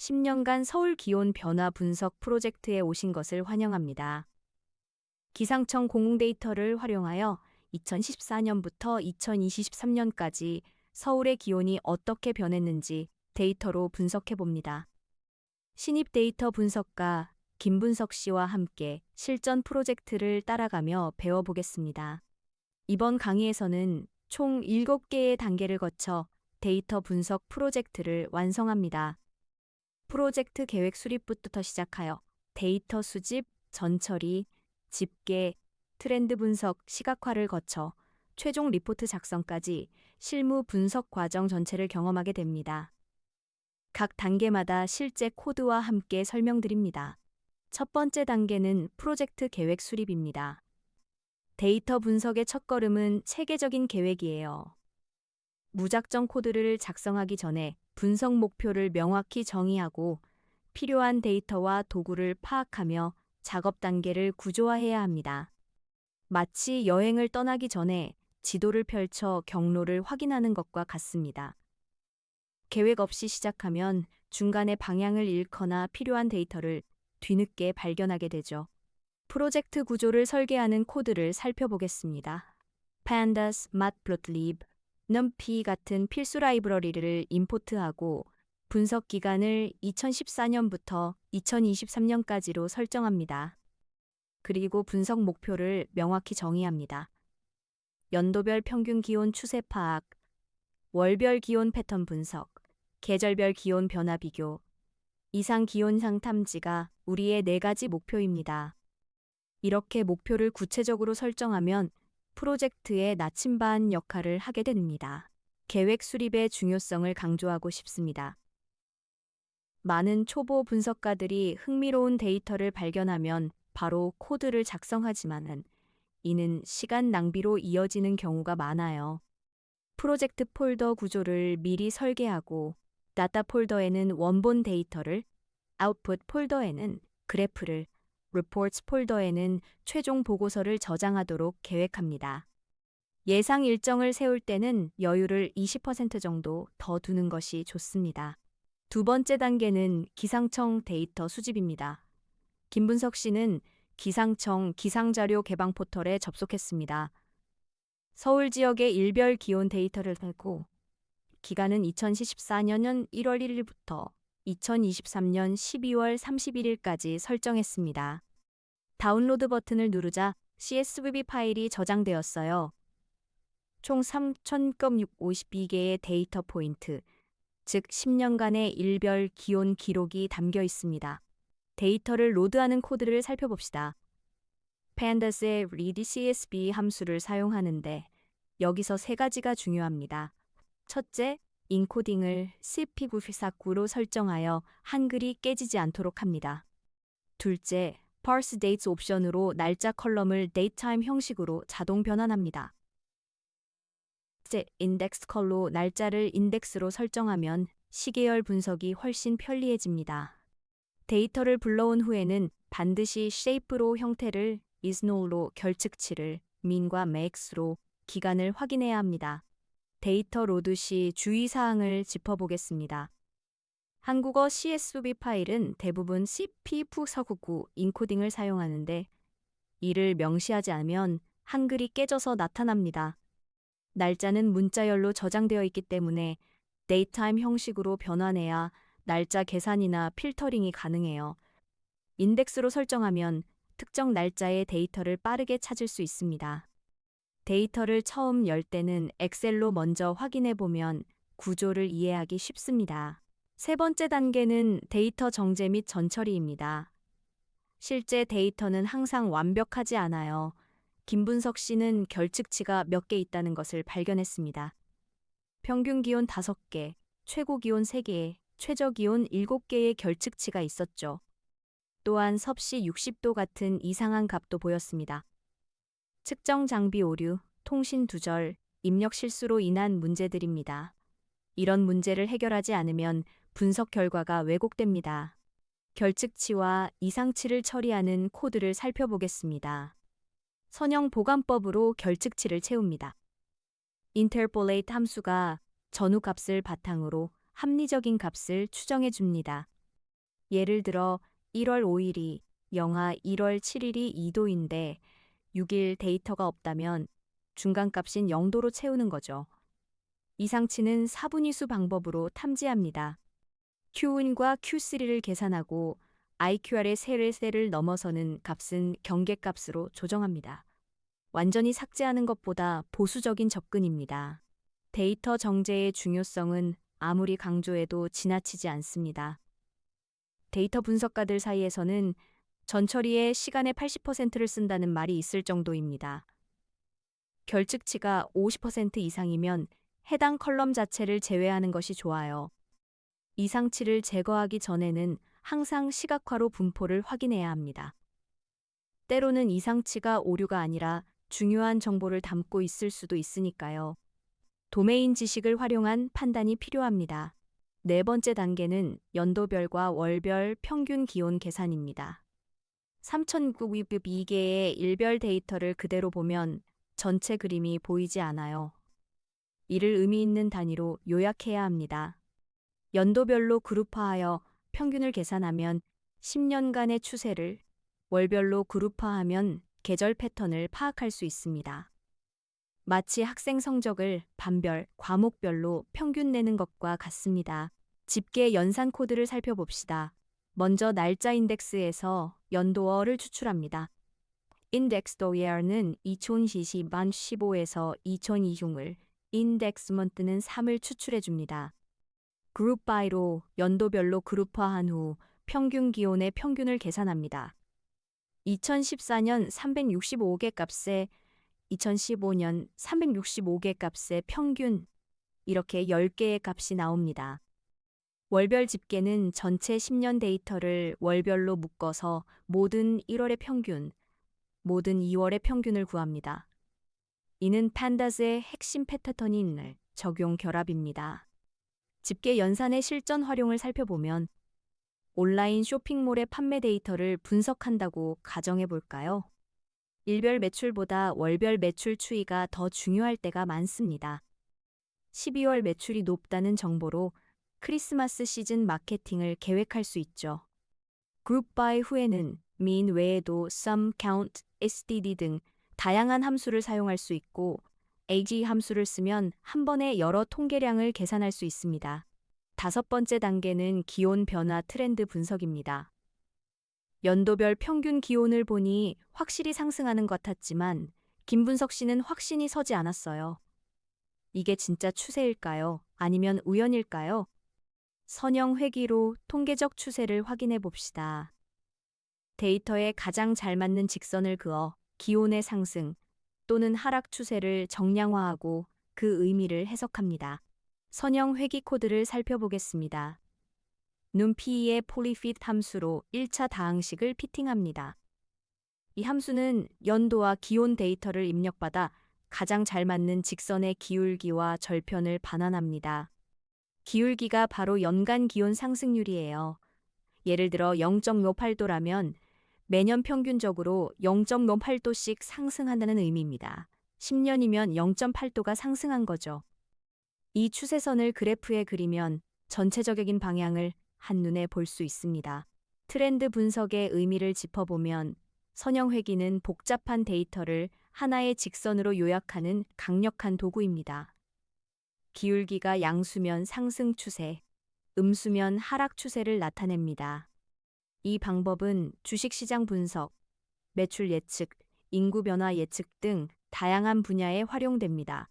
10년간 서울 기온 변화 분석 프로젝트에 오신 것을 환영합니다. 기상청 공공 데이터를 활용하여 2014년부터 2023년까지 서울의 기온이 어떻게 변했는지 데이터로 분석해 봅니다. 신입 데이터 분석가 김분석 씨와 함께 실전 프로젝트를 따라가며 배워보겠습니다. 이번 강의에서는 총 7개의 단계를 거쳐 데이터 분석 프로젝트를 완성합니다. 프로젝트 계획 수립부터 시작하여 데이터 수집, 전처리, 집계, 트렌드 분석, 시각화를 거쳐 최종 리포트 작성까지 실무 분석 과정 전체를 경험하게 됩니다. 각 단계마다 실제 코드와 함께 설명드립니다. 첫 번째 단계는 프로젝트 계획 수립입니다. 데이터 분석의 첫걸음은 체계적인 계획이에요. 무작정 코드를 작성하기 전에 분석 목표를 명확히 정의하고 필요한 데이터와 도구를 파악하며 작업 단계를 구조화해야 합니다. 마치 여행을 떠나기 전에 지도를 펼쳐 경로를 확인하는 것과 같습니다. 계획 없이 시작하면 중간에 방향을 잃거나 필요한 데이터를 뒤늦게 발견하게 되죠. 프로젝트 구조를 설계하는 코드를 살펴보겠습니다. Pandas, Matplotlib, numpy 같은 필수 라이브러리를 임포트하고 분석 기간을 2014년부터 2023년까지로 설정합니다. 그리고 분석 목표를 명확히 정의합니다. 연도별 평균 기온 추세 파악, 월별 기온 패턴 분석, 계절별 기온 변화 비교, 이상 기온상 탐지가 우리의 4가지 목표입니다. 이렇게 목표를 구체적으로 설정하면 프로젝트의 나침반 역할을 하게 됩니다. 계획 수립의 중요성을 강조하고 싶습니다. 많은 초보 분석가들이 흥미로운 데이터를 발견하면 바로 코드를 작성하지만은 이는 시간 낭비로 이어지는 경우가 많아요. 프로젝트 폴더 구조를 미리 설계하고 다타 폴더에는 원본 데이터를, 아웃풋 폴더에는 그래프를, 리포트 폴더에는 최종 보고서를 저장하도록 계획합니다. 예상 일정을 세울 때는 여유를 20% 정도 더 두는 것이 좋습니다. 두 번째 단계는 기상청 데이터 수집입니다. 김분석 씨는 기상청 기상자료 개방 포털에 접속했습니다. 서울 지역의 일별 기온 데이터를 달고 기간은 2014년 1월 1일부터 2023년 12월 31일까지 설정했습니다. 다운로드 버튼을 누르자 CSV 파일이 저장되었어요. 총 3,052개의 데이터 포인트, 즉 10년간의 일별 기온 기록이 담겨 있습니다. 데이터를 로드하는 코드를 살펴봅시다. Pandas의 read CSV 함수를 사용하는데 여기서 3가지가 중요합니다. 첫째, 인코딩을 CP94로 설정하여 한글이 깨지지 않도록 합니다. 둘째, parse dates 옵션으로 날짜 컬럼을 datetime 형식으로 자동 변환합니다. 셋째, index 컬로 날짜를 인덱스로 설정하면 시계열 분석이 훨씬 편리해집니다. 데이터를 불러온 후에는 반드시 shape로 형태를, isNo로 결측치를, min과 max로 기간을 확인해야 합니다. 데이터 로드 시 주의사항을 짚어보겠습니다. 한국어 CSV 파일은 대부분 CP9499 인코딩을 사용하는데 이를 명시하지 않으면 한글이 깨져서 나타납니다. 날짜는 문자열로 저장되어 있기 때문에 데이타임 형식으로 변환해야 날짜 계산이나 필터링이 가능해요. 인덱스로 설정하면 특정 날짜의 데이터를 빠르게 찾을 수 있습니다. 데이터를 처음 열 때는 엑셀로 먼저 확인해 보면 구조를 이해하기 쉽습니다. 세 번째 단계는 데이터 정제 및 전처리입니다. 실제 데이터는 항상 완벽하지 않아요. 김분석 씨는 결측치가 몇 개 있다는 것을 발견했습니다. 평균 기온 5개, 최고 기온 3개, 최저 기온 7개의 결측치가 있었죠. 또한 섭씨 60도 같은 이상한 값도 보였습니다. 측정 장비 오류, 통신 두절, 입력 실수로 인한 문제들입니다. 이런 문제를 해결하지 않으면 분석 결과가 왜곡됩니다. 결측치와 이상치를 처리하는 코드를 살펴보겠습니다. 선형 보관법으로 결측치를 채웁니다. interpolate 함수가 전후 값을 바탕으로 합리적인 값을 추정해 줍니다. 예를 들어 1월 5일이 영하 1월 7일이 2도인데 6일 데이터가 없다면 중간값인 0도로 채우는 거죠. 이상치는 사분위수 방법으로 탐지합니다. Q1과 Q3를 계산하고 IQR의 셀을 넘어서는 값은 경계값으로 조정합니다. 완전히 삭제하는 것보다 보수적인 접근입니다. 데이터 정제의 중요성은 아무리 강조해도 지나치지 않습니다. 데이터 분석가들 사이에서는 전처리에 시간의 80%를 쓴다는 말이 있을 정도입니다. 결측치가 50% 이상이면 해당 컬럼 자체를 제외하는 것이 좋아요. 이상치를 제거하기 전에는 항상 시각화로 분포를 확인해야 합니다. 때로는 이상치가 오류가 아니라 중요한 정보를 담고 있을 수도 있으니까요. 도메인 지식을 활용한 판단이 필요합니다. 네 번째 단계는 연도별과 월별 평균 기온 계산입니다. 3092개의 일별 데이터를 그대로 보면 전체 그림이 보이지 않아요. 이를 의미 있는 단위로 요약해야 합니다. 연도별로 그룹화하여 평균을 계산하면 10년간의 추세를, 월별로 그룹화하면 계절 패턴을 파악할 수 있습니다. 마치 학생 성적을 반별, 과목별로 평균 내는 것과 같습니다. 집계 연산 코드를 살펴봅시다. 먼저 날짜 인덱스에서 연도어를 추출합니다. 인덱스도 year는 2020만 15에서 2020을, 인덱스 month는 3을 추출해줍니다. 그룹 바이로 연도별로 그룹화한 후 평균 기온의 평균을 계산합니다. 2014년 365개 값에 2015년 365개 값의 평균, 이렇게 10개의 값이 나옵니다. 월별 집계는 전체 10년 데이터를 월별로 묶어서 모든 1월의 평균, 모든 2월의 평균을 구합니다. 이는 판다스의 핵심 패턴인 적용 결합입니다. 집계 연산의 실전 활용을 살펴보면 온라인 쇼핑몰의 판매 데이터를 분석한다고 가정해 볼까요? 일별 매출보다 월별 매출 추이가 더 중요할 때가 많습니다. 12월 매출이 높다는 정보로 크리스마스 시즌 마케팅을 계획할 수 있죠. 그룹 바이 후에는 mean 외에도 sum, count, std 등 다양한 함수를 사용할 수 있고 ag 함수를 쓰면 한 번에 여러 통계량을 계산할 수 있습니다. 다섯 번째 단계는 기온 변화 트렌드 분석입니다. 연도별 평균 기온을 보니 확실히 상승하는 것 같았지만 김분석 씨는 확신이 서지 않았어요. 이게 진짜 추세일까요? 아니면 우연일까요? 선형 회귀로 통계적 추세를 확인해 봅시다. 데이터에 가장 잘 맞는 직선을 그어 기온의 상승 또는 하락 추세를 정량화하고 그 의미를 해석합니다. 선형 회귀 코드를 살펴보겠습니다. numP의 polyfit 함수로 1차 다항식을 피팅합니다. 이 함수는 연도와 기온 데이터를 입력받아 가장 잘 맞는 직선의 기울기와 절편을 반환합니다. 기울기가 바로 연간 기온 상승률이에요. 예를 들어 0.58도라면 매년 평균적으로 0.08도씩 상승한다는 의미입니다. 10년이면 0.8도가 상승한 거죠. 이 추세선을 그래프에 그리면 전체적인 방향을 한눈에 볼 수 있습니다. 트렌드 분석의 의미를 짚어보면 선형 회귀는 복잡한 데이터를 하나의 직선으로 요약하는 강력한 도구입니다. 기울기가 양수면 상승 추세, 음수면 하락 추세를 나타냅니다. 이 방법은 주식시장 분석, 매출 예측, 인구 변화 예측 등 다양한 분야에 활용됩니다.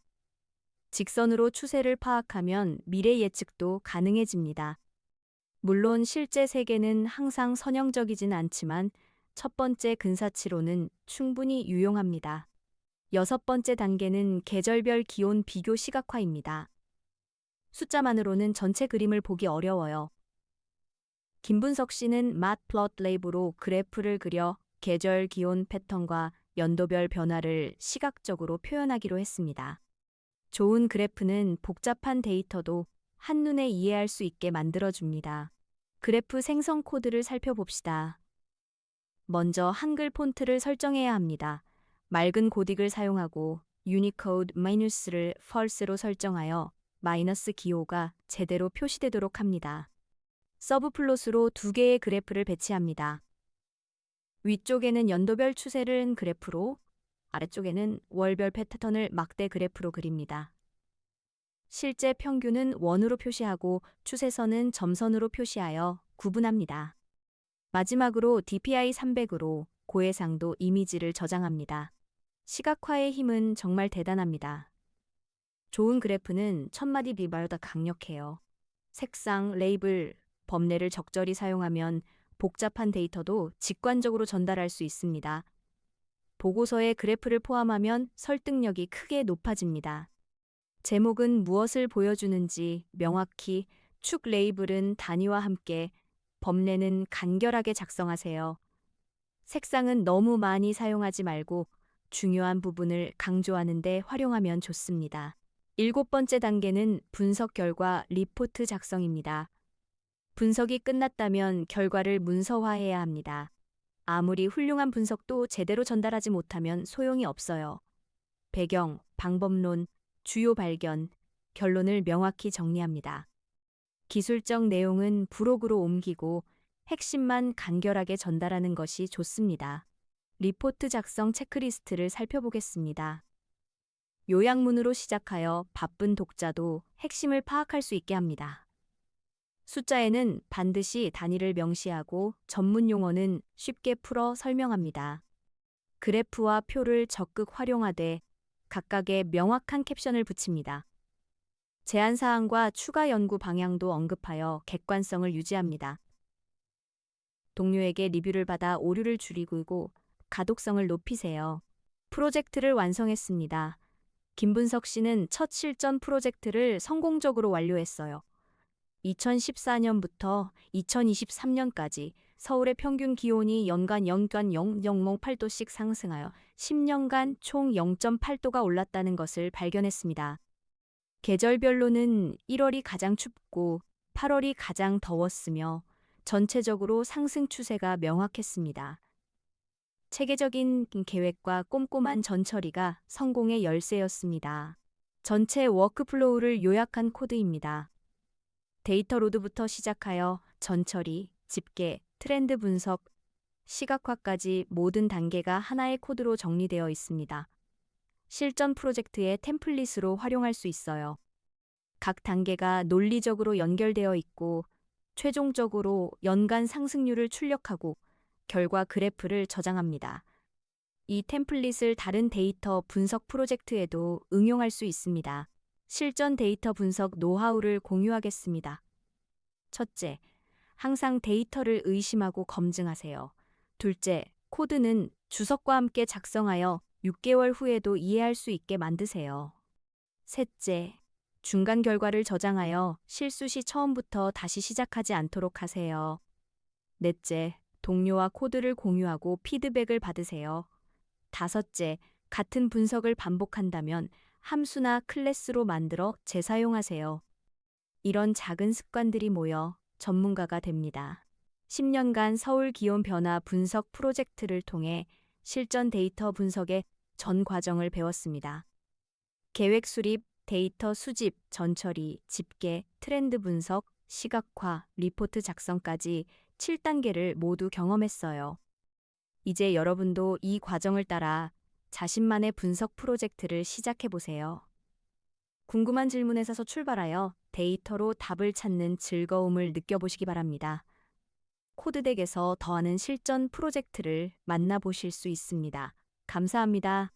직선으로 추세를 파악하면 미래 예측도 가능해집니다. 물론 실제 세계는 항상 선형적이진 않지만 첫 번째 근사치로는 충분히 유용합니다. 여섯 번째 단계는 계절별 기온 비교 시각화입니다. 숫자만으로는 전체 그림을 보기 어려워요. 김분석 씨는 matplotlab로 그래프를 그려 계절 기온 패턴과 연도별 변화를 시각적으로 표현하기로 했습니다. 좋은 그래프는 복잡한 데이터도 한눈에 이해할 수 있게 만들어줍니다. 그래프 생성 코드를 살펴봅시다. 먼저 한글 폰트를 설정해야 합니다. 맑은 고딕을 사용하고 유니코드 -를 false로 설정하여 마이너스 기호가 제대로 표시되도록 합니다. 서브플롯으로 두 개의 그래프를 배치합니다. 위쪽에는 연도별 추세를 그래프로, 아래쪽에는 월별 패턴을 막대 그래프로 그립니다. 실제 평균은 원으로 표시하고 추세선은 점선으로 표시하여 구분합니다. 마지막으로 DPI 300으로 고해상도 이미지를 저장합니다. 시각화의 힘은 정말 대단합니다. 좋은 그래프는 천마디 비말보다 강력해요. 색상, 레이블, 범례를 적절히 사용하면 복잡한 데이터도 직관적으로 전달할 수 있습니다. 보고서에 그래프를 포함하면 설득력이 크게 높아집니다. 제목은 무엇을 보여주는지 명확히, 축 레이블은 단위와 함께, 범례는 간결하게 작성하세요. 색상은 너무 많이 사용하지 말고 중요한 부분을 강조하는 데 활용하면 좋습니다. 7번째 단계는 분석 결과 리포트 작성입니다. 분석이 끝났다면 결과를 문서화해야 합니다. 아무리 훌륭한 분석도 제대로 전달하지 못하면 소용이 없어요. 배경, 방법론, 주요 발견, 결론을 명확히 정리합니다. 기술적 내용은 부록으로 옮기고 핵심만 간결하게 전달하는 것이 좋습니다. 리포트 작성 체크리스트를 살펴보겠습니다. 요약문으로 시작하여 바쁜 독자도 핵심을 파악할 수 있게 합니다. 숫자에는 반드시 단위를 명시하고 전문 용어는 쉽게 풀어 설명합니다. 그래프와 표를 적극 활용하되 각각의 명확한 캡션을 붙입니다. 제안사항과 추가 연구 방향도 언급하여 객관성을 유지합니다. 동료에게 리뷰를 받아 오류를 줄이고 가독성을 높이세요. 프로젝트를 완성했습니다. 김분석 씨는 첫 실전 프로젝트를 성공적으로 완료했어요. 2014년부터 2023년까지 서울의 평균 기온이 연간 0.8도씩 상승하여 10년간 총 0.8도가 올랐다는 것을 발견했습니다. 계절별로는 1월이 가장 춥고 8월이 가장 더웠으며 전체적으로 상승 추세가 명확했습니다. 체계적인 계획과 꼼꼼한 전처리가 성공의 열쇠였습니다. 전체 워크플로우를 요약한 코드입니다. 데이터 로드부터 시작하여 전처리, 집계, 트렌드 분석, 시각화까지 모든 단계가 하나의 코드로 정리되어 있습니다. 실전 프로젝트의 템플릿으로 활용할 수 있어요. 각 단계가 논리적으로 연결되어 있고 최종적으로 연간 상승률을 출력하고 결과 그래프를 저장합니다. 이 템플릿을 다른 데이터 분석 프로젝트에도 응용할 수 있습니다. 실전 데이터 분석 노하우를 공유하겠습니다. 첫째, 항상 데이터를 의심하고 검증하세요. 둘째, 코드는 주석과 함께 작성하여 6개월 후에도 이해할 수 있게 만드세요. 셋째, 중간 결과를 저장하여 실수 시 처음부터 다시 시작하지 않도록 하세요. 넷째, 동료와 코드를 공유하고 피드백을 받으세요. 다섯째, 같은 분석을 반복한다면 함수나 클래스로 만들어 재사용하세요. 이런 작은 습관들이 모여 전문가가 됩니다. 10년간 서울 기온 변화 분석 프로젝트를 통해 실전 데이터 분석의 전 과정을 배웠습니다. 계획 수립, 데이터 수집, 전처리, 집계, 트렌드 분석, 시각화, 리포트 작성까지 7단계를 모두 경험했어요. 이제 여러분도 이 과정을 따라 자신만의 분석 프로젝트를 시작해보세요. 궁금한 질문에서 출발하여 데이터로 답을 찾는 즐거움을 느껴보시기 바랍니다. 코드덱에서 더하는 실전 프로젝트를 만나보실 수 있습니다. 감사합니다.